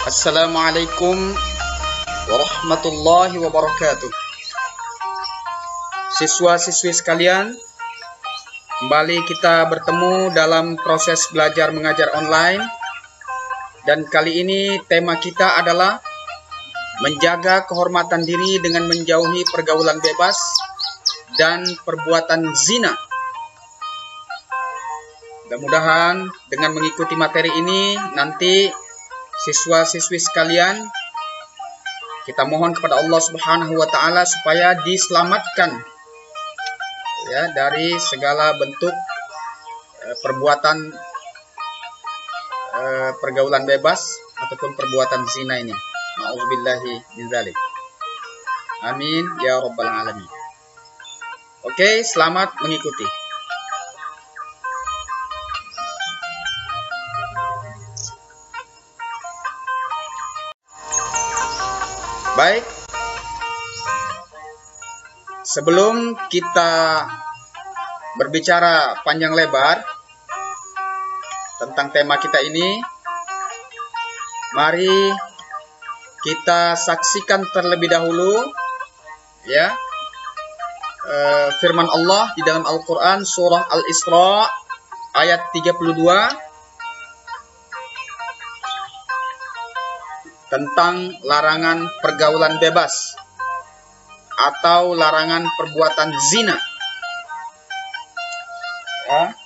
Assalamualaikum warahmatullahi wabarakatuh. Siswa-siswi sekalian, kembali kita bertemu dalam proses belajar mengajar online. Dan kali ini tema kita adalah menjaga kehormatan diri dengan menjauhi pergaulan bebas dan perbuatan zina. Mudah-mudahan dengan mengikuti materi ini nanti siswa-siswi sekalian, kita mohon kepada Allah Subhanahu wa taala supaya diselamatkan ya dari segala bentuk perbuatan pergaulan bebas ataupun perbuatan zina ini. Nauzubillahi min dzalik. Amin ya rabbal alamin. Oke, selamat mengikuti. Baik, sebelum kita berbicara panjang lebar tentang tema kita ini, mari kita saksikan terlebih dahulu ya firman Allah di dalam Al-Quran surah Al-Isra ayat 32 tentang larangan pergaulan bebas atau larangan perbuatan zina. Ya.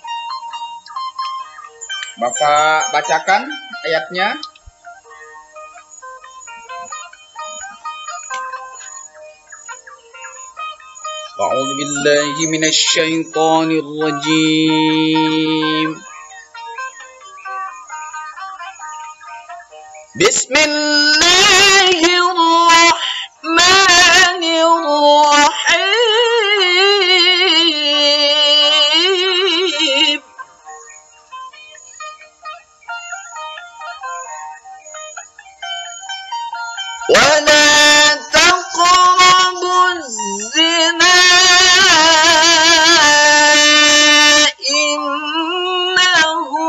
Bapak bacakan ayatnya. A'udzu billahi minasy syaithanir rajim. Bismillahirrahmanirrahim. Wala taqrabuz zina innahu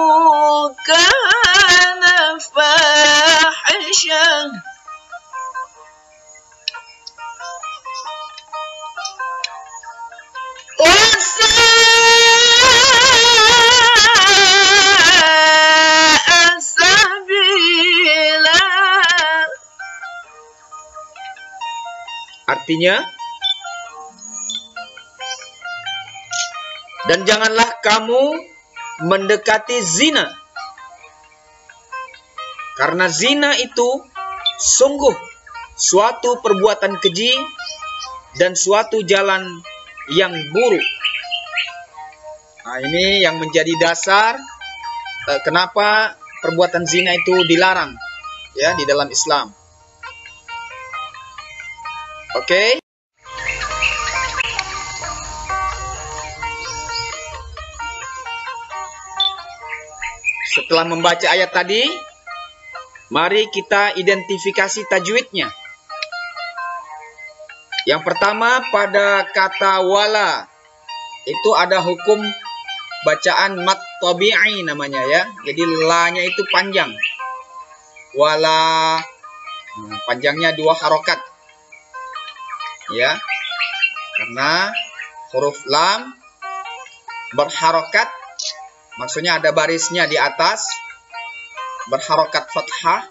kana fahishan. Artinya, dan janganlah kamu mendekati zina, karena zina itu sungguh suatu perbuatan keji dan suatu jalan yang buruk. Nah, ini yang menjadi dasar kenapa perbuatan zina itu dilarang ya di dalam Islam. Oke. Setelah membaca ayat tadi, mari kita identifikasi tajwidnya. Yang pertama, pada kata wala itu ada hukum bacaan mat tabi'i namanya ya. Jadi la-nya itu panjang. Wala panjangnya 2 harokat. Ya, karena huruf lam berharokat, maksudnya ada barisnya di atas, berharokat fathah,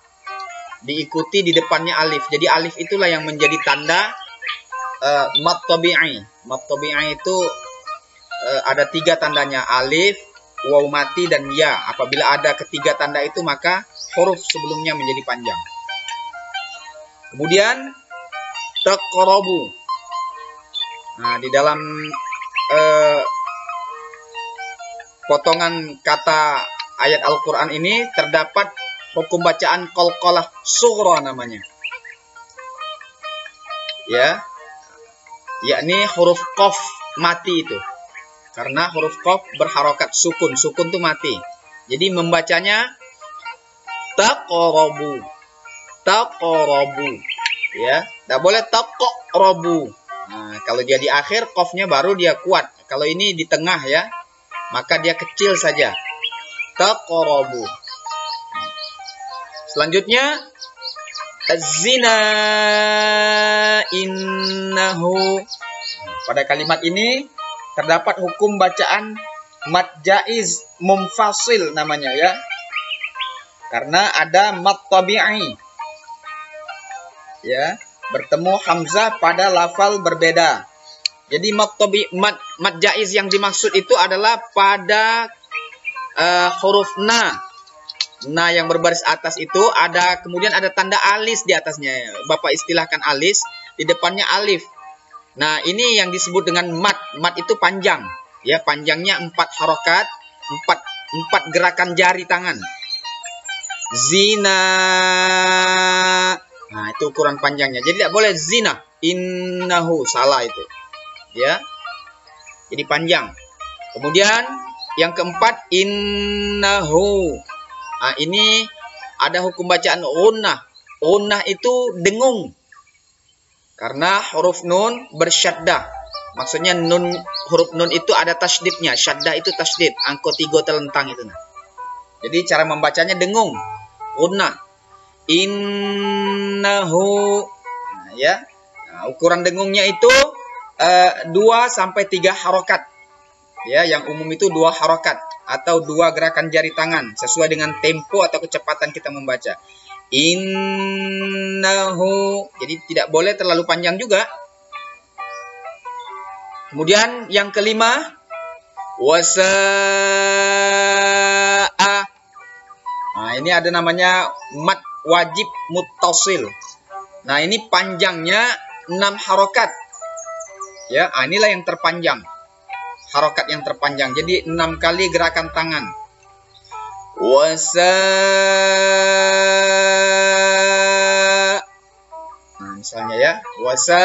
diikuti di depannya alif. Jadi alif itulah yang menjadi tanda mat tabi'i. Mat tabi'i itu ada 3 tandanya, alif, waw mati, dan ya. Apabila ada ketiga tanda itu, maka huruf sebelumnya menjadi panjang. Kemudian taqrabu. Nah, di dalam potongan kata ayat Al-Quran ini terdapat hukum bacaan qalqalah sughra namanya. Ya, yakni huruf qaf mati itu. Karena huruf qaf berharokat sukun. Sukun itu mati. Jadi membacanya taqrabu. Taqrabu. Ya, tidak boleh taqrabu. Nah, kalau dia di akhir, qafnya baru dia kuat. Kalau ini di tengah ya, maka dia kecil saja. Taqrabu. Selanjutnya az-zina innahu. Pada kalimat ini terdapat hukum bacaan mad jaiz mumfasil namanya ya. Karena ada mad tabi'i. Ya, bertemu hamzah pada lafal berbeda. Jadi mad jaiz yang dimaksud itu adalah pada huruf na. Nah, yang berbaris atas itu kemudian ada tanda alis di atasnya. Bapak istilahkan alis, di depannya alif. Nah, ini yang disebut dengan mad. Mad itu panjang. Ya, panjangnya 4 harokat, 4 gerakan jari tangan. Zina. Nah, itu ukuran panjangnya. Jadi tidak boleh zina. Innahu, salah itu. Ya. Jadi panjang. Kemudian yang keempat innahu. Nah, ini ada hukum bacaan gunnah. Gunnah itu dengung. Karena huruf nun bersyaddah. Maksudnya huruf nun itu ada tasydidnya. Syaddah itu tasydid. Angka 3 terlentang itu. Jadi cara membacanya dengung. Gunnah. Innahu. Nah, ya. Nah, ukuran dengungnya itu 2 sampai 3 harokat. Ya, yang umum itu 2 harokat. Atau 2 gerakan jari tangan sesuai dengan tempo atau kecepatan kita membaca. Innahu. Jadi tidak boleh terlalu panjang juga. Kemudian yang kelima, wasa'a. Nah, ini ada namanya mad wajib muttasil. Nah, ini panjangnya 6 harokat. Ya, inilah yang terpanjang. Harokat yang terpanjang. Jadi 6 kali gerakan tangan. Wasa. Nah, misalnya ya. Wasa'a.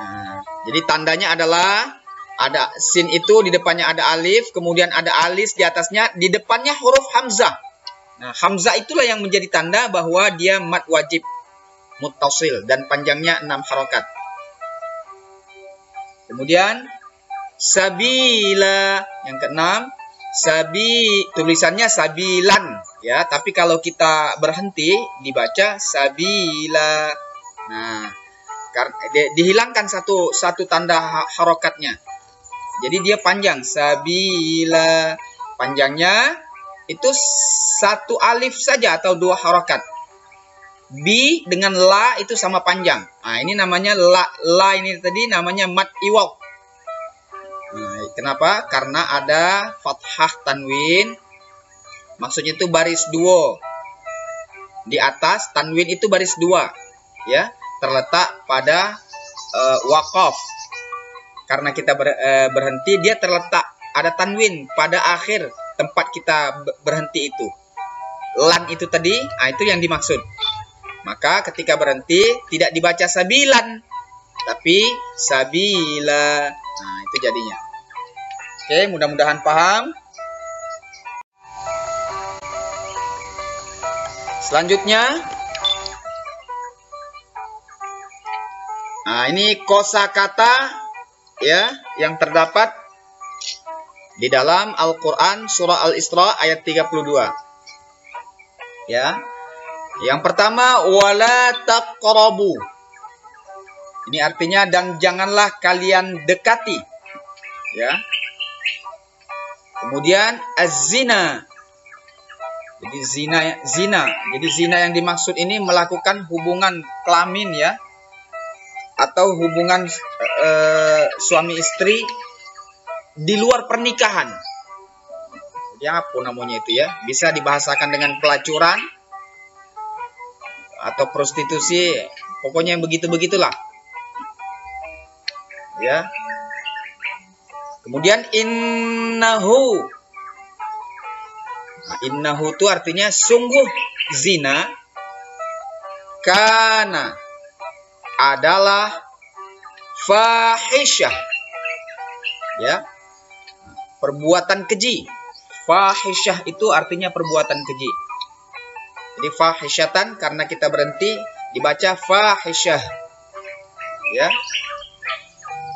Nah, jadi tandanya adalah ada sin itu di depannya ada alif. Kemudian ada alis di atasnya. Di depannya huruf hamzah. Nah, hamzah itulah yang menjadi tanda bahwa dia mad wajib muttasil. Dan panjangnya 6 harokat. Kemudian sabila yang keenam, tulisannya sabilan ya, tapi kalau kita berhenti dibaca sabila. Nah, dihilangkan satu tanda harokatnya. Jadi dia panjang sabila. Panjangnya itu 1 alif saja atau 2 harokat. Bi dengan la itu sama panjang. Nah, ini namanya la ini tadi namanya mad iwad. Nah, kenapa? Karena ada fathah tanwin. Maksudnya itu baris 2. Di atas tanwin itu baris 2. Ya, terletak pada waqaf. Karena kita berhenti, dia terletak ada tanwin pada akhir tempat kita berhenti itu. Lan itu tadi, nah itu yang dimaksud. Maka ketika berhenti tidak dibaca sabilan, tapi sabila. Nah, itu jadinya. Oke, mudah-mudahan paham. Selanjutnya, nah ini kosakata ya yang terdapat di dalam Al-Qur'an surah Al-Isra ayat 32. Ya. Yang pertama, wala taqrabu. Ini artinya dan janganlah kalian dekati. Ya. Kemudian az-zina. Jadi zina. Jadi zina yang dimaksud ini melakukan hubungan kelamin ya. Atau hubungan suami istri di luar pernikahan. Jadi apa namanya itu ya? Bisa dibahasakan dengan pelacuran atau prostitusi, pokoknya yang begitu-begitulah. Ya. Kemudian innahu. Nah, innahu itu artinya sungguh zina kana adalah fahisyah. Ya. Perbuatan keji. Fahisyah itu artinya perbuatan keji. Jadi fahisyatan karena kita berhenti dibaca fahisyah. Ya.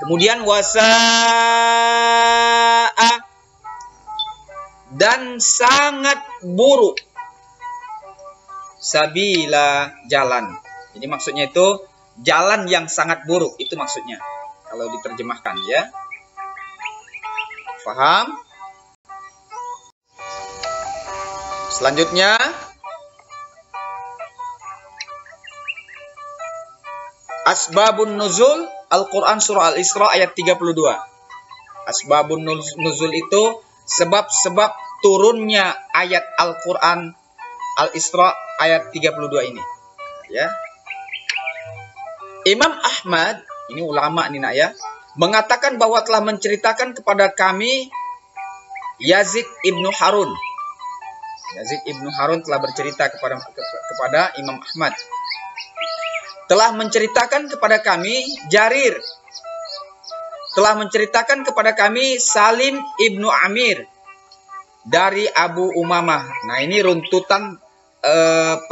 Kemudian wasa'a dan sangat buruk. sabila, jalan. Jadi maksudnya itu jalan yang sangat buruk, itu maksudnya kalau diterjemahkan ya. Paham? Selanjutnya Asbabun Nuzul Al-Quran Surah Al-Isra ayat 32. Asbabun Nuzul itu sebab-sebab turunnya ayat Al-Quran Al-Isra ayat 32 ini. Ya. Imam Ahmad, ini ulama nih nak ya, mengatakan bahwa telah menceritakan kepada kami Yazid ibnu Harun. Yazid ibnu Harun telah bercerita kepada Imam Ahmad. Telah menceritakan kepada kami Jarir. Telah menceritakan kepada kami Salim ibnu Amir dari Abu Umamah. Nah ini runtutan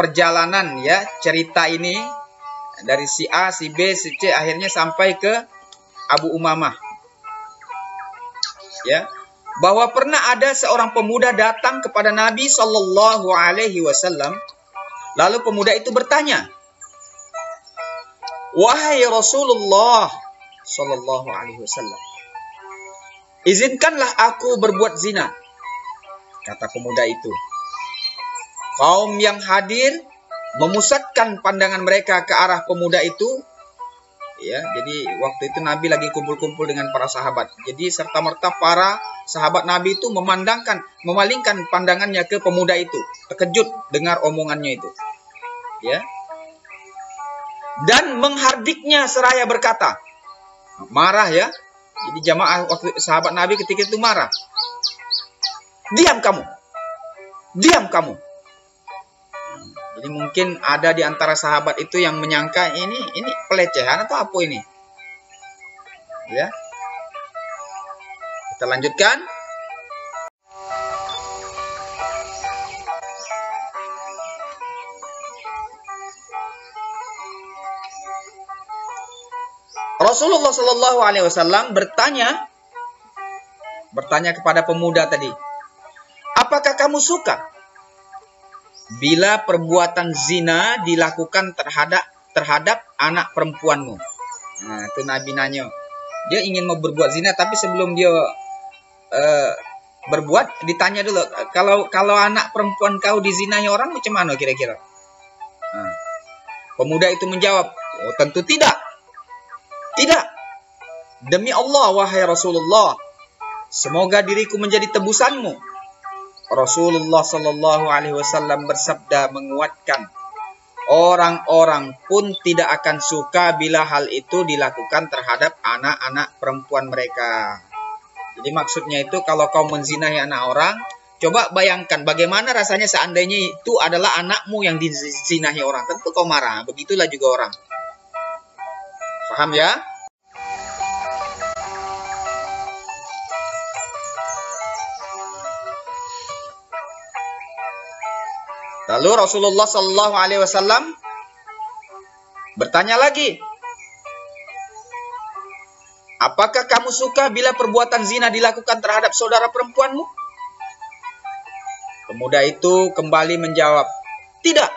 perjalanan ya, cerita ini dari si A, si B, si C akhirnya sampai ke Abu Umamah. Ya, bahwa pernah ada seorang pemuda datang kepada Nabi Shallallahu Alaihi Wasallam. Lalu pemuda itu bertanya, "Wahai Rasulullah Shallallahu Alaihi Wasallam, izinkanlah aku berbuat zina." Kata pemuda itu. Kaum yang hadir memusatkan pandangan mereka ke arah pemuda itu. Ya, jadi waktu itu Nabi lagi kumpul-kumpul dengan para sahabat. Jadi serta-merta para sahabat Nabi itu memalingkan pandangannya ke pemuda itu. Terkejut dengar omongannya itu. Ya. Dan menghardiknya seraya berkata. Marah ya. Jadi jamaah waktu sahabat Nabi ketika itu marah. "Diam kamu. Diam kamu." Jadi mungkin ada di antara sahabat itu yang menyangka ini pelecehan atau apa ini. Ya. Kita lanjutkan. Rasulullah Shallallahu Alaihi Wasallam bertanya kepada pemuda tadi, "Apakah kamu suka bila perbuatan zina dilakukan terhadap anak perempuanmu?" Nah, itu Nabi nanya. Dia ingin mau berbuat zina, tapi sebelum dia berbuat, ditanya dulu, kalau anak perempuan kau dizinahi orang, macam mana kira-kira? Nah, pemuda itu menjawab, "Oh, tentu tidak. Tidak. Demi Allah, wahai Rasulullah, semoga diriku menjadi tebusanmu." Rasulullah Shallallahu Alaihi Wasallam bersabda menguatkan, orang-orang pun tidak akan suka bila hal itu dilakukan terhadap anak-anak perempuan mereka. Jadi maksudnya itu kalau kau menzinahi anak orang, coba bayangkan bagaimana rasanya seandainya itu adalah anakmu yang dizinahi orang. Tentu kau marah. Begitulah juga orang. Paham ya? Lalu Rasulullah Shallallahu Alaihi Wasallam bertanya lagi, "Apakah kamu suka bila perbuatan zina dilakukan terhadap saudara perempuanmu?" Pemuda itu kembali menjawab, "Tidak.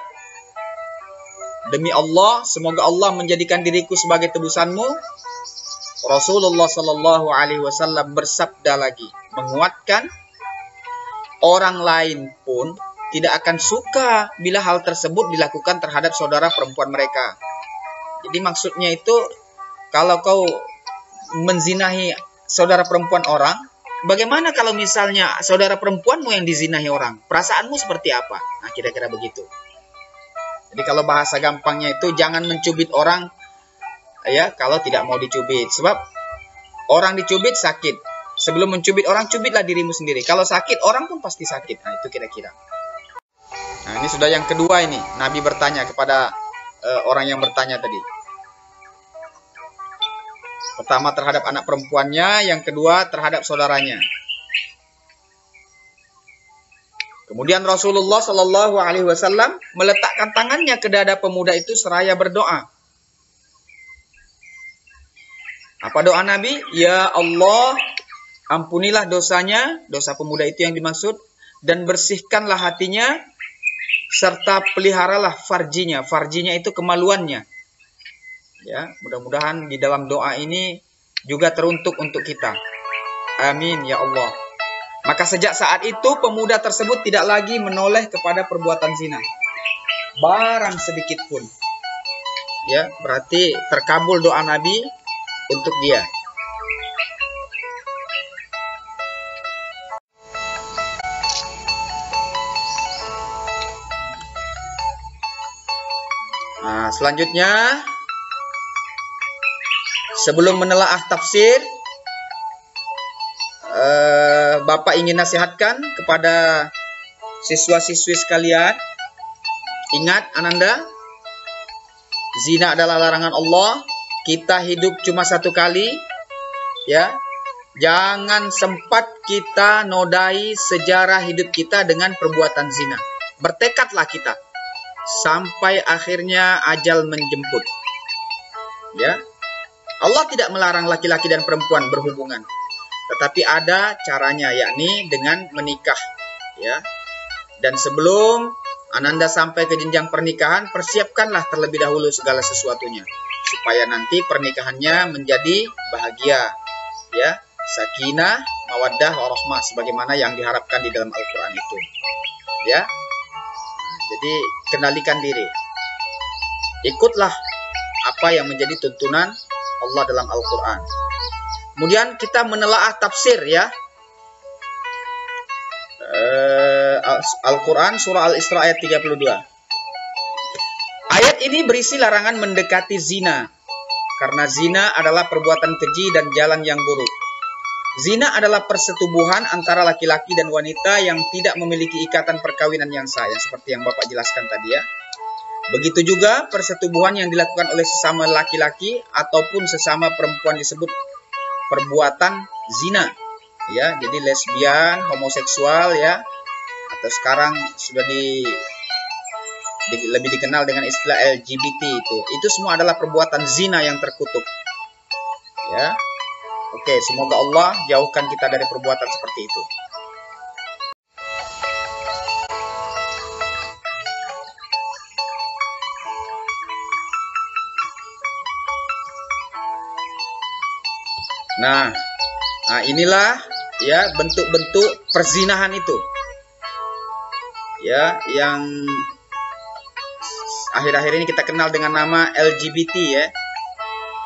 Demi Allah, semoga Allah menjadikan diriku sebagai tebusanmu." Rasulullah Shallallahu Alaihi Wasallam bersabda lagi, menguatkan, orang lain pun tidak akan suka bila hal tersebut dilakukan terhadap saudara perempuan mereka. Jadi maksudnya itu, kalau kau menzinahi saudara perempuan orang, bagaimana kalau misalnya saudara perempuanmu yang dizinahi orang? Perasaanmu seperti apa? Nah, kira-kira begitu. Jadi kalau bahasa gampangnya itu, jangan mencubit orang ya kalau tidak mau dicubit. Sebab orang dicubit sakit. Sebelum mencubit orang, cubitlah dirimu sendiri. Kalau sakit, orang pun pasti sakit. Nah, itu kira-kira. Nah, ini sudah yang kedua ini. Nabi bertanya kepada orang yang bertanya tadi. Pertama terhadap anak perempuannya, yang kedua terhadap saudaranya. Kemudian Rasulullah Shallallahu Alaihi Wasallam meletakkan tangannya ke dada pemuda itu seraya berdoa. Apa doa Nabi? "Ya Allah, ampunilah dosanya," dosa pemuda itu yang dimaksud, "dan bersihkanlah hatinya, serta peliharalah farjinya. Farjinya itu kemaluannya. Ya, mudah-mudahan di dalam doa ini juga teruntuk untuk kita. Amin ya Allah. Maka sejak saat itu pemuda tersebut tidak lagi menoleh kepada perbuatan zina, barang sedikit pun. Ya, berarti terkabul doa Nabi untuk dia. Nah, selanjutnya, sebelum menelaah tafsir, Bapak ingin nasihatkan kepada siswa-siswi sekalian. Ingat Ananda, zina adalah larangan Allah. Kita hidup cuma satu kali, ya. Jangan sempat kita nodai sejarah hidup kita dengan perbuatan zina. Bertekadlah kita sampai akhirnya ajal menjemput. Ya. Allah tidak melarang laki-laki dan perempuan berhubungan, tetapi ada caranya, yakni dengan menikah, ya. Dan sebelum Ananda sampai ke jenjang pernikahan, persiapkanlah terlebih dahulu segala sesuatunya, supaya nanti pernikahannya menjadi bahagia, ya, sakinah, mawaddah, warahmah, sebagaimana yang diharapkan di dalam Al-Quran itu, ya. Jadi kendalikan diri, ikutlah apa yang menjadi tuntunan Allah dalam Al-Quran. Kemudian kita menelaah tafsir, ya. Al-Quran surah Al-Isra ayat 32. Ayat ini berisi larangan mendekati zina, karena zina adalah perbuatan keji dan jalan yang buruk. Zina adalah persetubuhan antara laki-laki dan wanita yang tidak memiliki ikatan perkawinan yang sah, seperti yang Bapak jelaskan tadi, ya. Begitu juga persetubuhan yang dilakukan oleh sesama laki-laki ataupun sesama perempuan disebut perbuatan zina, ya. Jadi lesbian, homoseksual, ya, atau sekarang sudah lebih dikenal dengan istilah LGBT, itu semua adalah perbuatan zina yang terkutuk, ya. Oke, semoga Allah jauhkan kita dari perbuatan seperti itu. Nah, inilah, ya, bentuk-bentuk perzinahan itu, ya, yang akhir-akhir ini kita kenal dengan nama LGBT, ya,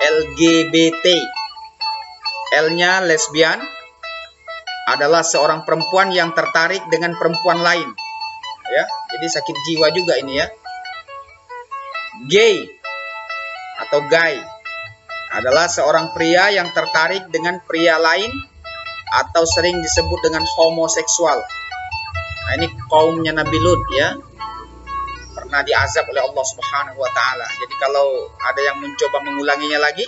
LGBT. L-nya lesbian, adalah seorang perempuan yang tertarik dengan perempuan lain, ya. Jadi sakit jiwa juga ini, ya. Gay atau guy adalah seorang pria yang tertarik dengan pria lain atau sering disebut dengan homoseksual. Nah, ini kaumnya Nabi Lut, ya, pernah diazab oleh Allah Subhanahu wa taala. Jadi kalau ada yang mencoba mengulanginya lagi,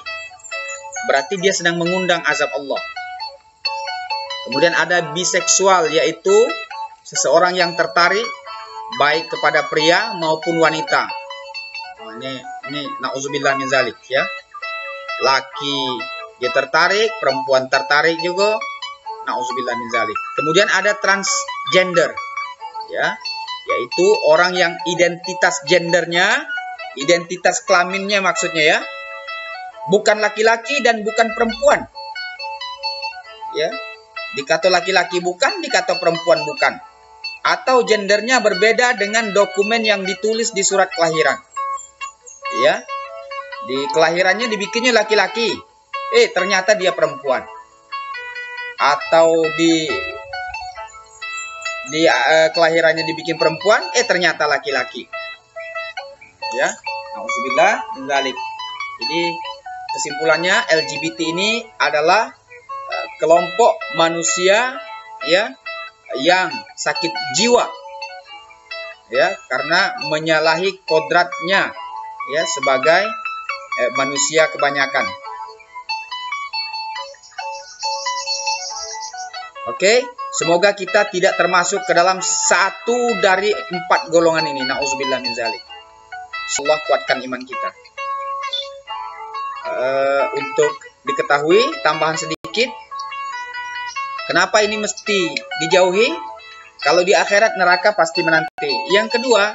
berarti dia sedang mengundang azab Allah. Kemudian ada biseksual, yaitu seseorang yang tertarik baik kepada pria maupun wanita. Nah, ini na'udzubillah min zalik, ya. Laki dia tertarik, perempuan tertarik juga, na'udzubillah min zalik. Kemudian ada transgender, ya, yaitu orang yang identitas gendernya, identitas kelaminnya maksudnya, ya, bukan laki-laki dan bukan perempuan, ya. Dikata laki-laki bukan, dikata perempuan bukan, atau gendernya berbeda dengan dokumen yang ditulis di surat kelahiran, ya. Di kelahirannya dibikinnya laki-laki, ternyata dia perempuan, atau di kelahirannya dibikin perempuan, ternyata laki-laki, ya. Na'udzubillah min dzalik. Jadi kesimpulannya, LGBT ini adalah kelompok manusia, ya, yang sakit jiwa, ya, karena menyalahi kodratnya, ya, sebagai manusia kebanyakan. Oke, semoga kita tidak termasuk ke dalam satu dari 4 golongan ini. Na'udzubillah min dzalik. Allah kuatkan iman kita. Untuk diketahui, tambahan sedikit, kenapa ini mesti dijauhi? Kalau di akhirat neraka pasti menanti. Yang kedua,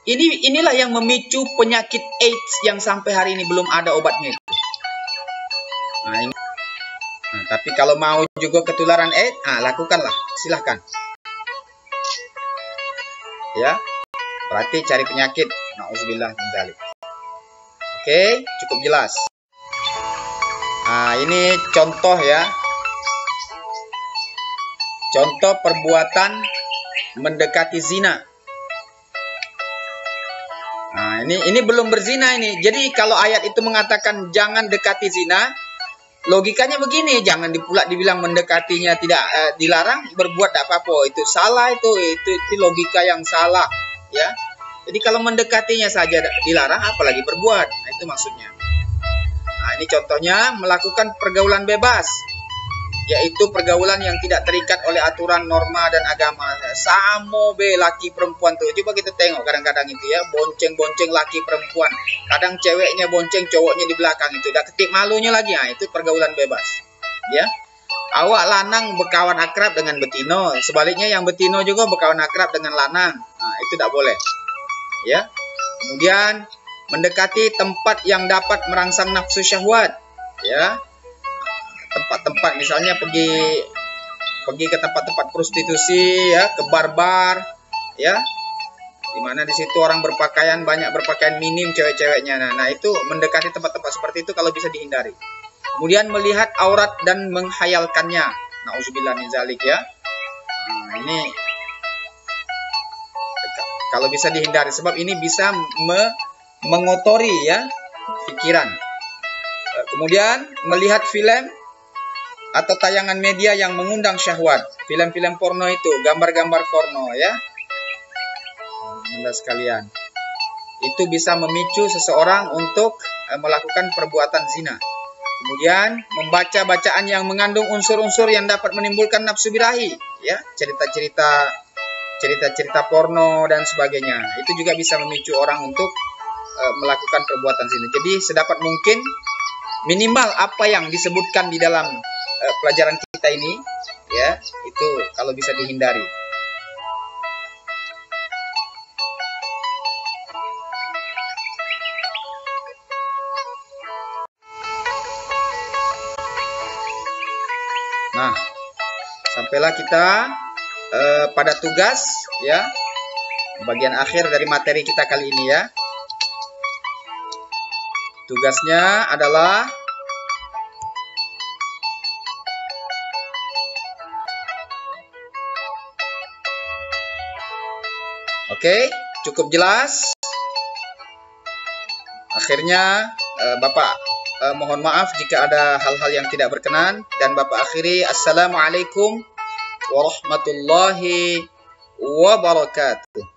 inilah yang memicu penyakit AIDS yang sampai hari ini belum ada obatnya itu. Tapi kalau mau juga ketularan AIDS, lakukanlah, silahkan. Ya, berarti cari penyakit. Nauzubillah min dzalik. Oke, cukup jelas. Ini contoh ya. Contoh perbuatan mendekati zina. Ini belum berzina ini. Jadi kalau ayat itu mengatakan jangan dekati zina, logikanya begini, jangan pula dibilang mendekatinya tidak dilarang, berbuat tidak apa-apa. Itu salah, itu logika yang salah, ya. Jadi kalau mendekatinya saja dilarang, apalagi berbuat. Itu maksudnya. Ini contohnya melakukan pergaulan bebas, yaitu pergaulan yang tidak terikat oleh aturan, norma, dan agama. Samo be laki perempuan tuh. Coba kita tengok kadang-kadang itu ya, bonceng-bonceng laki perempuan. Kadang ceweknya bonceng, cowoknya di belakang itu. Udah ketik malunya lagi. Itu pergaulan bebas. Ya. Awak lanang berkawan akrab dengan betino. Sebaliknya yang betino juga berkawan akrab dengan lanang. Itu tidak boleh. Ya. Kemudian mendekati tempat yang dapat merangsang nafsu syahwat. Ya. Tempat-tempat misalnya pergi ke tempat-tempat prostitusi, ya, ke bar-bar, ya, dimana di situ orang banyak berpakaian minim cewek-ceweknya. Nah itu mendekati tempat-tempat seperti itu kalau bisa dihindari. Kemudian melihat aurat dan menghayalkannya. Nauzubillah min dzalik ya. Ini kalau bisa dihindari, sebab ini bisa mengotori ya pikiran. Kemudian melihat film atau tayangan media yang mengundang syahwat, film-film porno itu, gambar-gambar porno ya. Anda sekalian, itu bisa memicu seseorang untuk melakukan perbuatan zina. Kemudian membaca bacaan yang mengandung unsur-unsur yang dapat menimbulkan nafsu birahi, ya, cerita-cerita porno dan sebagainya. Itu juga bisa memicu orang untuk melakukan perbuatan zina. Jadi sedapat mungkin minimal apa yang disebutkan di dalam pelajaran kita ini, ya, itu kalau bisa dihindari. Nah, sampailah kita pada tugas, ya, bagian akhir dari materi kita kali ini ya. Tugasnya adalah oke, cukup jelas. Akhirnya Bapak mohon maaf jika ada hal-hal yang tidak berkenan, dan Bapak akhiri assalamualaikum warahmatullahi wabarakatuh.